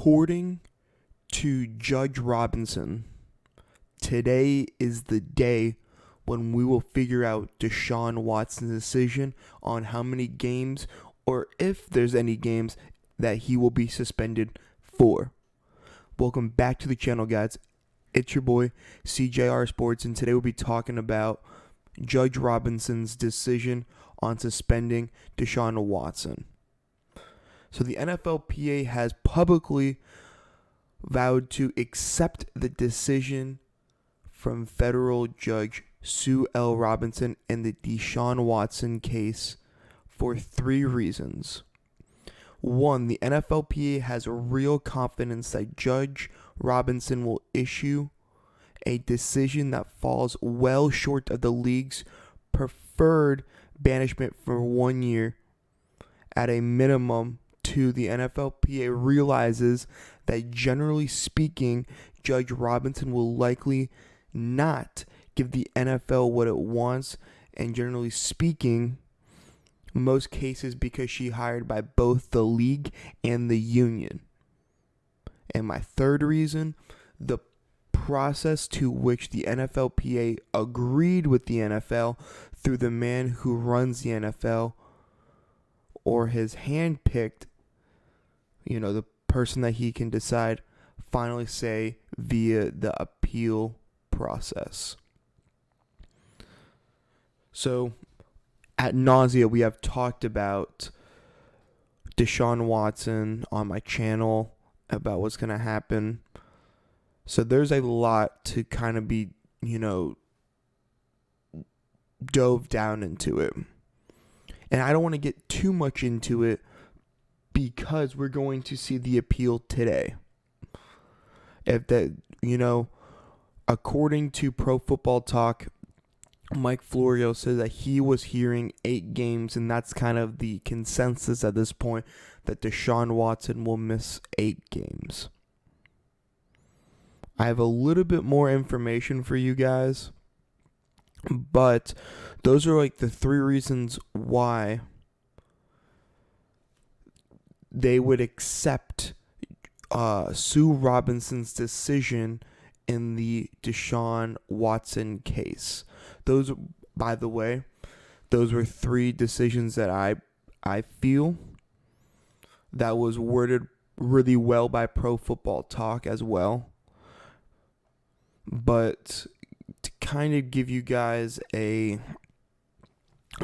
According to Judge Robinson, today is the day when we will figure out Deshaun Watson's decision on how many games, or if there's any games, that he will be suspended for. Welcome back to the channel, guys. It's your boy, CJR Sports, and today we'll be talking about Judge Robinson's decision on suspending Deshaun Watson. So the NFLPA has publicly vowed to accept the decision from federal judge Sue L. Robinson in the Deshaun Watson case for 3 reasons. 1, the NFLPA has real confidence that Judge Robinson will issue a decision that falls well short of the league's preferred banishment for 1 year at a minimum. 2, the NFLPA realizes that generally speaking, Judge Robinson will likely not give the NFL what it wants, and generally speaking, most cases because she's hired by both the league and the union. And my 3rd reason, the process to which the NFLPA agreed with the NFL through the man who runs the NFL, or his handpicked, the person that he can decide, finally say via the appeal process. So, ad nauseam, we have talked about Deshaun Watson on my channel, about what's going to happen. So there's a lot to kind of be, dove down into it. And I don't want to get too much into it because we're going to see the appeal today. If that, according to Pro Football Talk, Mike Florio says that he was hearing 8 games, and that's kind of the consensus at this point, that Deshaun Watson will miss 8 games. I have a little bit more information for you guys, but those are like the 3 reasons why they would accept Sue Robinson's decision in the Deshaun Watson case. Those, by the way, those were 3 decisions that I feel that was worded really well by Pro Football Talk as well. But to kind of give you guys a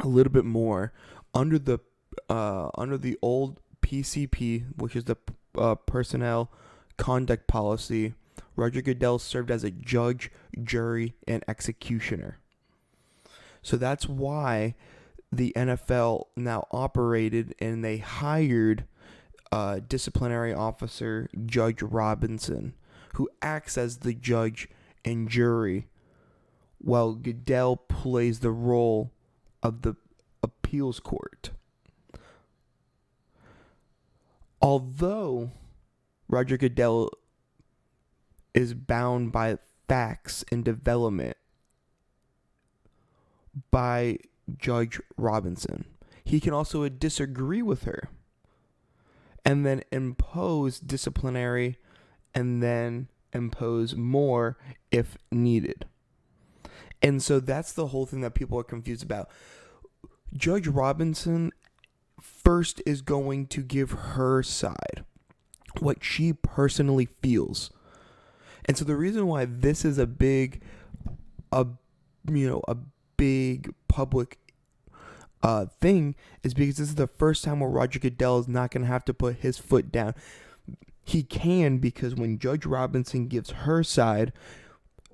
little bit more, under the old PCP, which is the personnel conduct policy, Roger Goodell served as a judge, jury, and executioner. So that's why the NFL now operated, and they hired disciplinary officer Judge Robinson, who acts as the judge and jury, while Goodell plays the role of the appeals court. Although Roger Goodell is bound by facts and development by Judge Robinson, he can also disagree with her and then impose disciplinary and then impose more if needed. And so that's the whole thing that people are confused about. Judge Robinson first is going to give her side, what she personally feels. And so the reason why this is a big public thing is because this is the first time where Roger Goodell is not going to have to put his foot down. He can, because when Judge Robinson gives her side,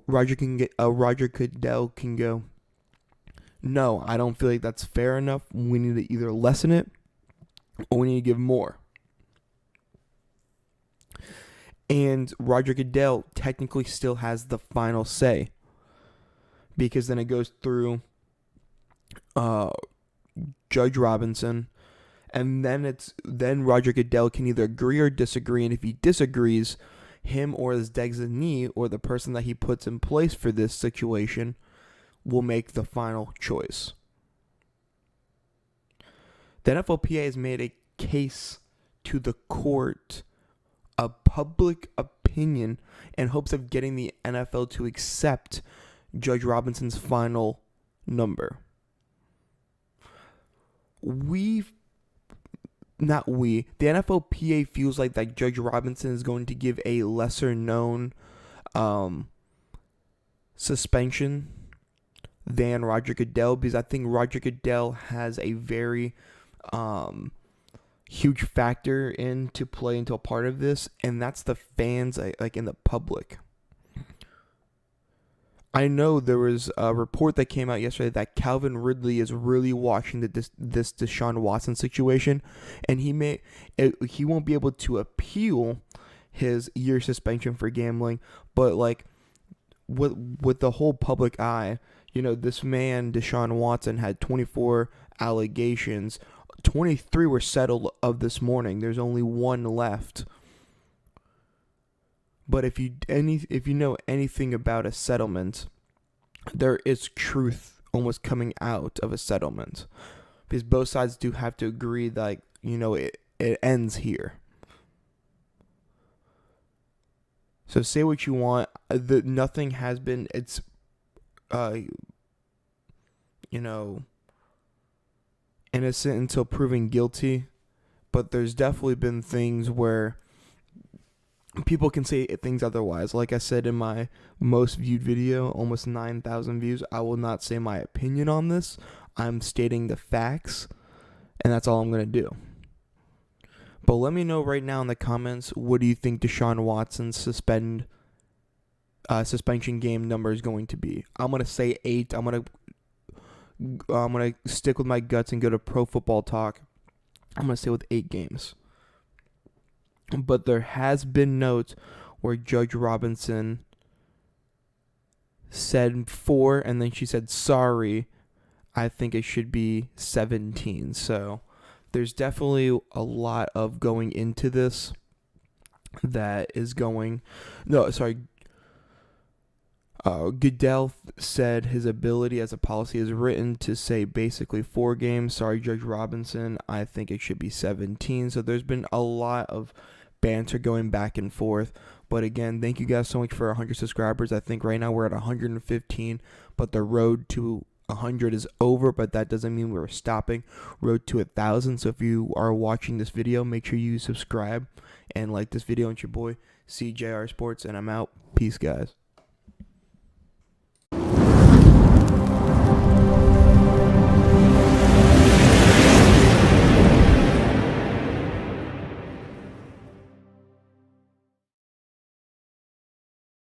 Roger Goodell can go, no, I don't feel like that's fair enough. We need to either lessen it or we need to give more. And Roger Goodell technically still has the final say, because then it goes through Judge Robinson, and then Roger Goodell can either agree or disagree, and if he disagrees, him or his designee, or the person that he puts in place for this situation, will make the final choice. The NFLPA has made a case to the court a public opinion in hopes of getting the NFL to accept Judge Robinson's final number. The NFLPA feels like that Judge Robinson is going to give a lesser known suspension than Roger Goodell, because I think Roger Goodell has a very huge factor into play into a part of this, and that's the fans, like in the public. I know there was a report that came out yesterday that Calvin Ridley is really watching this Deshaun Watson situation, and he won't be able to appeal his year suspension for gambling, but like with the whole public eye, this man Deshaun Watson had 24 allegations. 23 were settled of this morning. There's only one left. But if you know anything about a settlement, there is truth almost coming out of a settlement, because both sides do have to agree that it ends here. So say what you want. Nothing has been. It's innocent until proven guilty, but there's definitely been things where people can say things otherwise. Like I said in my most viewed video, almost 9,000 views, I will not say my opinion on this. I'm stating the facts, and that's all I'm going to do. But let me know right now in the comments, what do you think Deshaun Watson's suspension game number is going to be? I'm going to say 8. I'm going to stick with my guts and go to Pro Football Talk. I'm going to stay with 8 games. But there has been notes where Judge Robinson said 4, and then she said, sorry, I think it should be 17. So there's definitely a lot of going into this that is going... No, sorry. Goodell said his ability as a policy is written to say basically 4 games. Sorry, Judge Robinson, I think it should be 17. So there's been a lot of banter going back and forth. But again, thank you guys so much for 100 subscribers. I think right now we're at 115, but the road to 100 is over, but that doesn't mean we're stopping. Road to 1,000. So if you are watching this video, make sure you subscribe and like this video. It's your boy CJR Sports, and I'm out. Peace, guys.